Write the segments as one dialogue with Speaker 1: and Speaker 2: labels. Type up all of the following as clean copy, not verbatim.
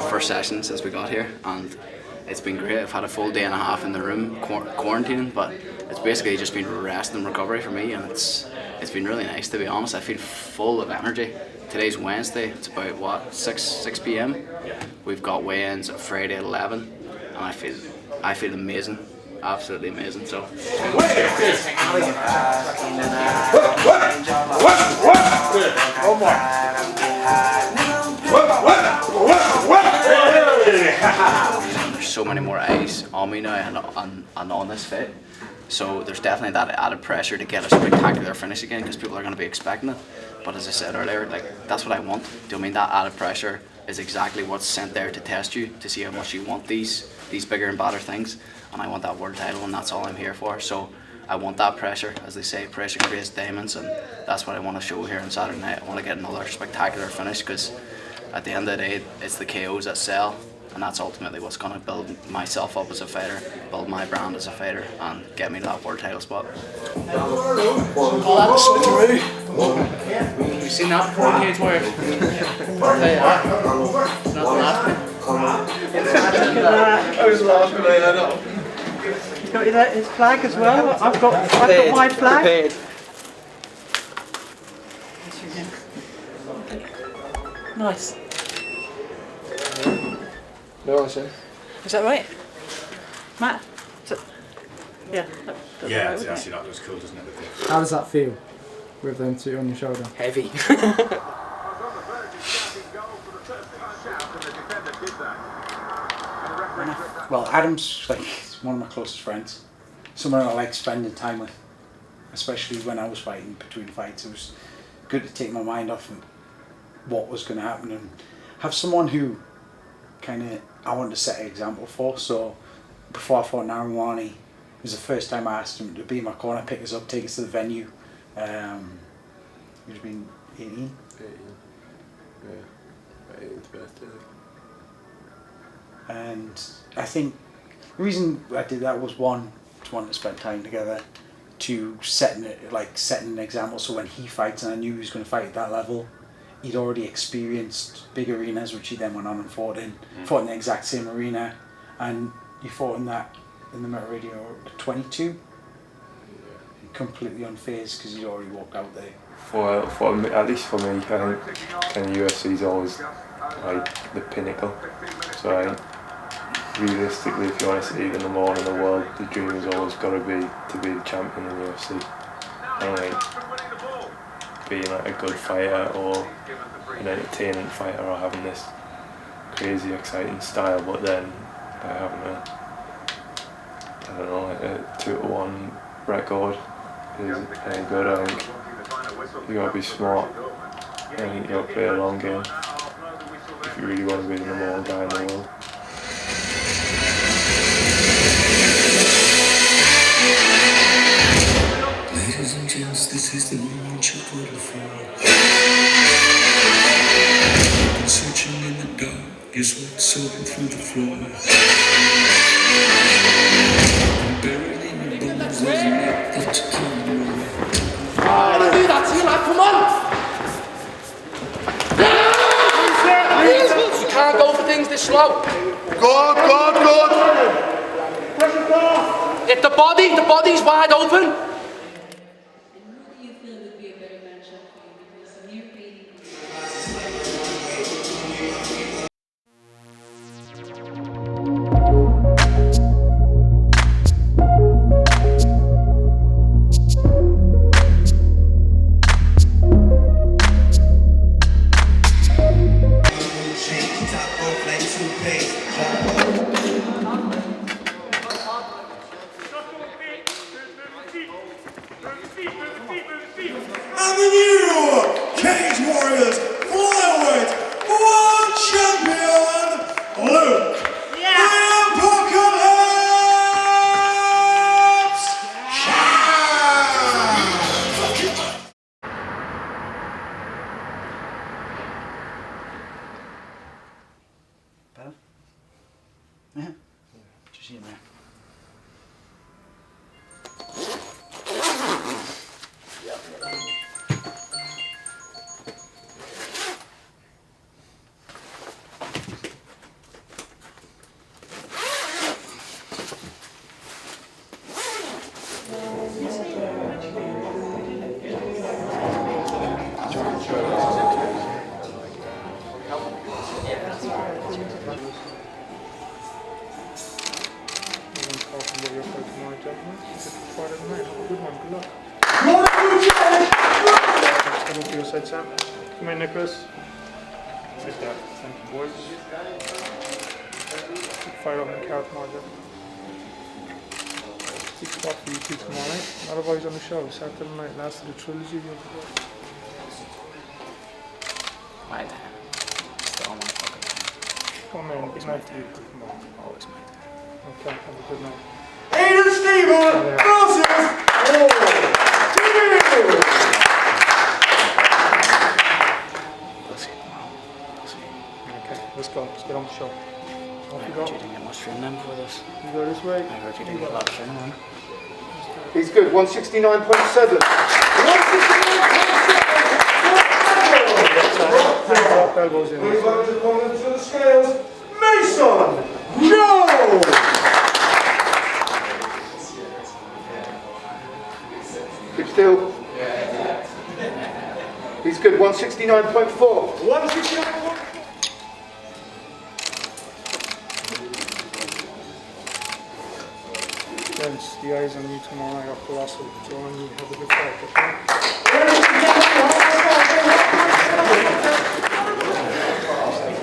Speaker 1: First session since we got here, and it's been great. I've had a full day and a half in the room quarantining, but it's basically just been rest and recovery for me, and it's been really nice, to be honest. I feel full of energy. Today's Wednesday, it's about what, 6 p.m. We've got weigh-ins at Friday at 11, and I feel amazing, absolutely amazing. So there's so many more eyes on me now and on this fit, so there's definitely that added pressure to get a spectacular finish again, because people are going to be expecting it. But as I said earlier, like, that's what I want. Do you know what I mean? That added pressure is exactly what's sent there to test you, to see how much you want these bigger and badder things, and I want that world title, and that's all I'm here for. So I want that pressure. As they say, pressure creates diamonds, and that's what I want to show here on Saturday night. I want to get another spectacular finish, because at the end of the day, it's the KOs that sell, and that's ultimately what's going to build myself up as a fighter, build my brand as a fighter, and get me that world title spot.
Speaker 2: Call that the switcheroo. You've seen that before, Cage Warriors? I'll tell you that. It's not laughing.
Speaker 3: I was laughing, I know.
Speaker 4: He's got his flag as well. I've got my flag.
Speaker 3: Prepared.
Speaker 4: Nice.
Speaker 3: No, I see.
Speaker 4: Is that right? Matt? Yeah.
Speaker 5: Yeah, it's actually that was cool, doesn't it?
Speaker 6: How does that feel with them two on your shoulder?
Speaker 2: Heavy.
Speaker 7: Well, Adam's like one of my closest friends. Someone I like spending time with, especially when I was fighting between fights. It was good to take my mind off of what was going to happen and have someone who kind of I wanted to set an example for. So before I fought Narimwani, it was the first time I asked him to be in my corner, pick us up, take us to the venue. He's been 18.
Speaker 3: 18. Yeah. 18th birthday.
Speaker 7: And I think the reason I did that was, one, to want to spend time together, to setting an example, so when he fights, and I knew he was going to fight at that level, he'd already experienced big arenas, which he then went on and fought in the exact same arena, and he fought in the Metal Radio at 22, completely unfazed because he'd already walked out there.
Speaker 3: For me, at least for me, I think kind of UFC is always like the pinnacle. So I think realistically, if you want to see the number one in the world, the dream has always got to be the champion in the UFC. And like being like a good fighter or an entertaining fighter or having this crazy exciting style, but then by having a 2-1 record is very good. I think you got to be smart. I think you got to play a long game if you really want to be the number one guy in the world.
Speaker 8: Ladies and gents, this is the moment you've waited for. Been searching in the dark, your sweat soaking through the floor. Buried in your bones, there's a net that's coming.
Speaker 2: Don't do that to you, lad, come on! You can't go for things this slow.
Speaker 5: Good.
Speaker 2: If the body's wide open.
Speaker 8: And the new Cage Warriors flyweight world champion, Luke Apocalypse
Speaker 7: Better? Yeah. Just in there.
Speaker 1: Yeah.
Speaker 6: side, Sam. Come in, Nicholas. Right there. Thank you, boys. Fire up in the car tomorrow, Jeff. Big spot for you two tomorrow night. A lot of boys on the show. Saturday night, last of the trilogy.
Speaker 1: My time. Still on my fucking time.
Speaker 6: Come in, good night to you. Come on.
Speaker 1: Always my time.
Speaker 6: Okay, have a good night.
Speaker 2: Aiden Stephen versus
Speaker 6: Okay, let's go. Let's get on the show. Off
Speaker 1: I
Speaker 6: you
Speaker 1: heard
Speaker 6: go.
Speaker 1: you didn't get much training then before this.
Speaker 6: You go this way.
Speaker 1: I heard you didn't get a lot of training then.
Speaker 2: He's good, 169.7. 169.7.
Speaker 6: Elbows in.
Speaker 2: He's on his opponent to the scales. Mason Joe! Keep still. He's good, 169.4. 169.4.
Speaker 6: Gents, the eyes on you tomorrow night after last week. Join you. Have a good fight, okay?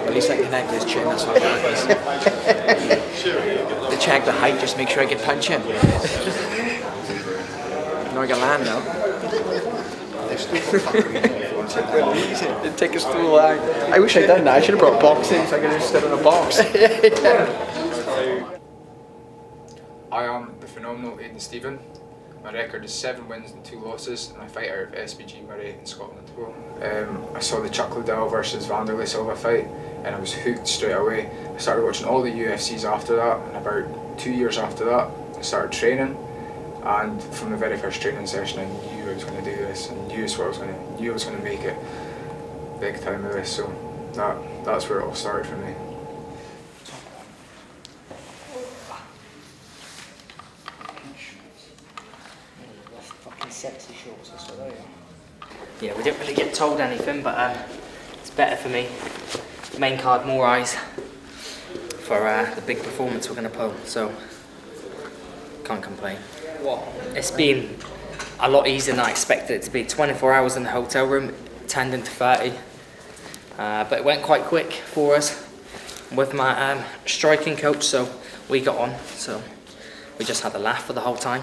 Speaker 9: At least I can connect this chin, that's what it is. To check the height, just make sure I can punch him. No, I can land now. It'd take a stool out. I wish I'd done that. I should have brought boxing so I could have stood in a box.
Speaker 10: I am the phenomenal Aiden Stephen. My record is 7 wins and 2 losses, and I fight out of SBG Murray in Scotland. I saw the Chuck Liddell versus Vanderlei Silva fight, and I was hooked straight away. I started watching all the UFCs after that, and about 2 years after that, I started training. And from the very first training session, I knew I was going to do this, and knew I was going to make it big time with this. So that's where it all started for me.
Speaker 9: Sexy shorts, that's what they are. Yeah, we didn't really get told anything, but it's better for me. Main card, more eyes for the big performance we're going to pull, so can't complain. It's been a lot easier than I expected it to be. 24 hours in the hotel room, tending to 30, but it went quite quick for us with my striking coach, so we got on, so we just had a laugh for the whole time.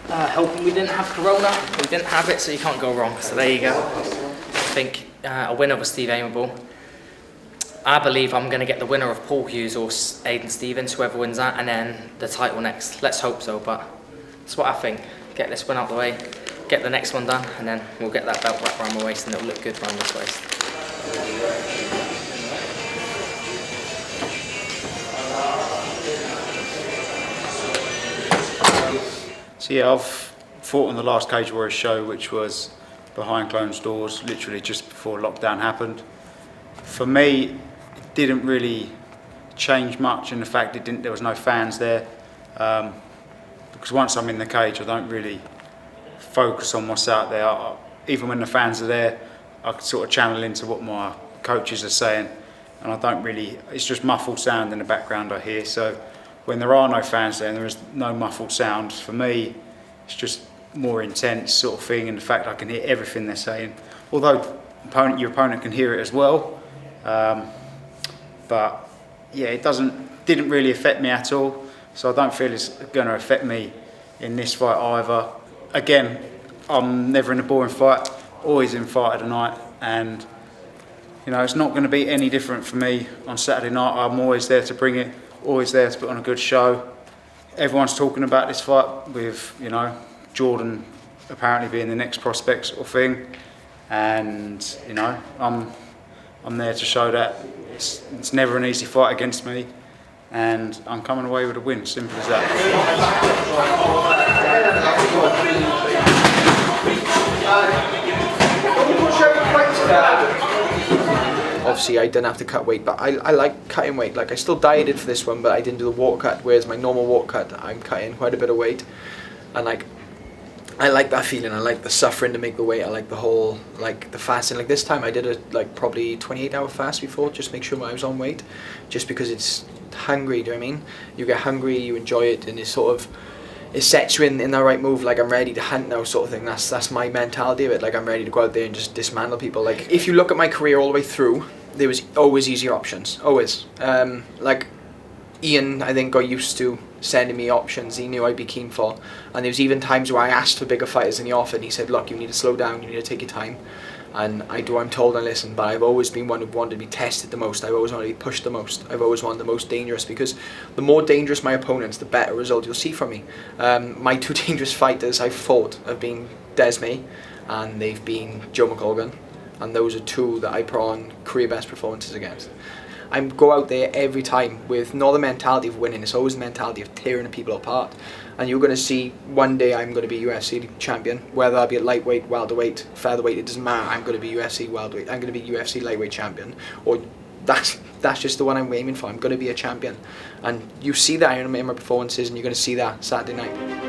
Speaker 9: Hoping we didn't have corona. We didn't have it, so you can't go wrong. So there you go. I think a win over Steve Aimable. I believe I'm going to get the winner of Paul Hughes or Aiden Stevens, whoever wins that, and then the title next. Let's hope so, but that's what I think. Get this one out the way, get the next one done, and then we'll get that belt wrapped around my waist, and it'll look good around this waist.
Speaker 11: So yeah, I've fought on the last Cage Warriors show, which was behind closed doors, literally just before lockdown happened. For me, it didn't really change much in the fact there was no fans there. Because once I'm in the cage, I don't really focus on what's out there. Even when the fans are there, I can sort of channel into what my coaches are saying, and I don't really, it's just muffled sound in the background I hear. So when there are no fans there and there is no muffled sound, for me it's just more intense sort of thing, and the fact I can hear everything they're saying, although your opponent can hear it as well. But yeah, it didn't really affect me at all, so I don't feel it's going to affect me in this fight either. Again, I'm never in a boring fight, always in fight of the night, and you know, it's not going to be any different for me on Saturday night. I'm always there to bring it, always there to put on a good show. Everyone's talking about this fight with, you know, Jordan apparently being the next prospect sort of thing, and you know, I'm there to show that it's never an easy fight against me, and I'm coming away with a win, simple as that.
Speaker 9: Obviously I didn't have to cut weight, but I like cutting weight. Like, I still dieted for this one, but I didn't do the water cut, whereas my normal water cut, I'm cutting quite a bit of weight. And like, I like that feeling. I like the suffering to make the weight. I like the whole, like the fasting. Like this time I did a probably 28-hour fast before, just make sure I was on weight, just because it's hungry, do you know what I mean? You get hungry, you enjoy it, and it's sort of,
Speaker 2: it sets you in the right move, like I'm ready to hunt now sort of thing. That's my mentality of it, like I'm ready to go out there and just dismantle people. Like if you look at my career all the way through, there was always easier options, always. Like Ian, I think, got used to sending me options he knew I'd be keen for, and there was even times where I asked for bigger fighters than he offered, and he said, look, you need to slow down, you need to take your time. And I do, I'm told and listen, but I've always been one who wanted to be tested the most. I've always wanted to be pushed the most. I've always wanted the most dangerous, because the more dangerous my opponents, the better result you'll see from me. My two dangerous fighters I've fought have been Desmay and they've been Joe McColgan, and those are two that I put on career best performances against. I go out there every time with not the mentality of winning, it's always the mentality of tearing the people apart. And you're going to see one day I'm going to be UFC champion, whether I be at lightweight, welterweight, featherweight, it doesn't matter. I'm going to be UFC welterweight, I'm going to be UFC lightweight champion, or that's just the one I'm aiming for. I'm going to be a champion, and you see that in my performances, and you're going to see that Saturday night.